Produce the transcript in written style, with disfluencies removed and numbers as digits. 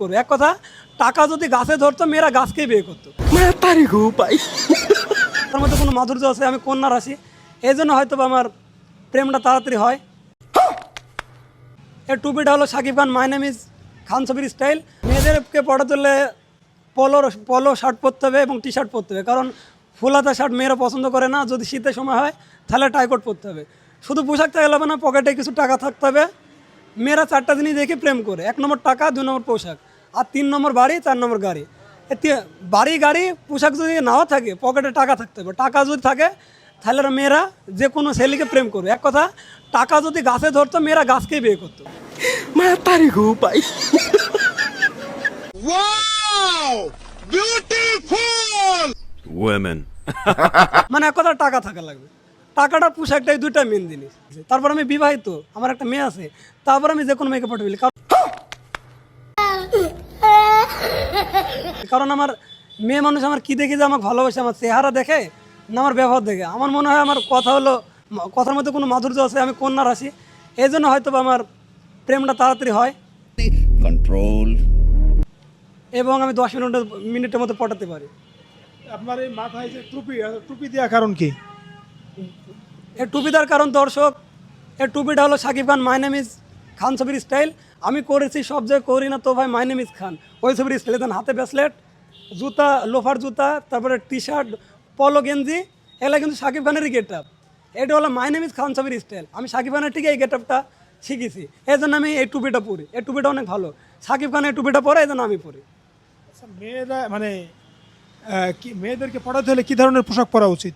করবে। এক কথা, টাকা যদি গাছে ধরতো মেয়েরা গাছকেই বিয়ে করতো। তার মধ্যে কোনো মাধুর্য আছে, আমি কন্যা রাশি, এই জন্য হয়তো বা আমার প্রেমটা তাড়াতাড়ি হয়। এর টুপিটা হলো Shakib Khan, my name is খান ছবির স্টাইল। মেয়েদেরকে পড়াতে হলে পলো শার্ট পরতে হবে এবং টি শার্ট পরতে হবে, কারণ ফুলাতা শার্ট মেয়েরা পছন্দ করে না। যদি শীতের সময় হয় তাহলে টাইকোট পরতে হবে। শুধু পোশাক থাকলে হবে না, পকেটে কিছু টাকা থাকতে হবে। মেয়েরা চারটা জিনিস দেখে প্রেম করে: 1 নম্বর টাকা, 2 নম্বর পোশাক, আর 3 নম্বর বাড়ি, 4 নম্বর গাড়ি। বাড়ি, গাড়ি, পোশাক যদি নাও থাকে, পকেটে টাকা থাকতে হবে। টাকা যদি থাকে তাহলে মেয়েরা যে কোনো ছেলেকে প্রেম করবে। এক কথা, টাকা যদি গাছে ধরতো মেয়েরা গাছকেই বিয়ে করতো। Wow! Beautiful! Women. মানে এক কথা, টাকা থাকা লাগবে। টাকাটা, পোশাকটাই দুইটা মেন জিনিস। তারপর আমি বিবাহিত, আমার একটা মেয়ে আছে, তারপর আমি যে কোনো মেয়েকে পটে ফেলি। কারণ আমার মেয়ে মানুষ আমার কি দেখে যে আমাকে ভালোবাসে, আমার চেহারা দেখে না আমার ব্যবহার দেখে। আমার মনে হয় আমার কথার মধ্যে কোনো মাধুর্য আছে, আমি কন্যা রাশি, এই জন্য হয়তো বা আমার প্রেমটা তাড়াতাড়ি হয় Control. এবং আমি 10 মিনিটের মধ্যে পটাতে পারি। আপনার এই মাথায় যে টুপি দেওয়ার কারণ কি? এর টুপি দেওয়ার কারণ, দর্শক, এর টুপিটা হলো Shakib Khan, my name is খান ছবির স্টাইল। আমি করেছি সব জায়গায়, করি না তো ভাই, মাই নেম ইজ খান, ওই ছবির স্টাইল। দেন হাতে ব্রেসলেট, জুতা, লোফার জুতা, তারপরে টি শার্ট, পলো গেঞ্জি, এগুলো কিন্তু শাকিব খানেরই গেট আপ। এটা হলো মাই নেম ইজ খান ছবির স্টাইল। আমি শাকিব খানের ঠিক এই গেট আপটা শিখেছি, এই জন্য আমি এই টুপিটা পরি। এই টুপিটা অনেক ভালো, শাকিব খান এই টুপিটা পরে, এই জন্য আমি পরি। আচ্ছা, মেয়েরা মানে মেয়েদেরকে পড়াতে হলে কি ধরনের পোশাক পরা উচিত?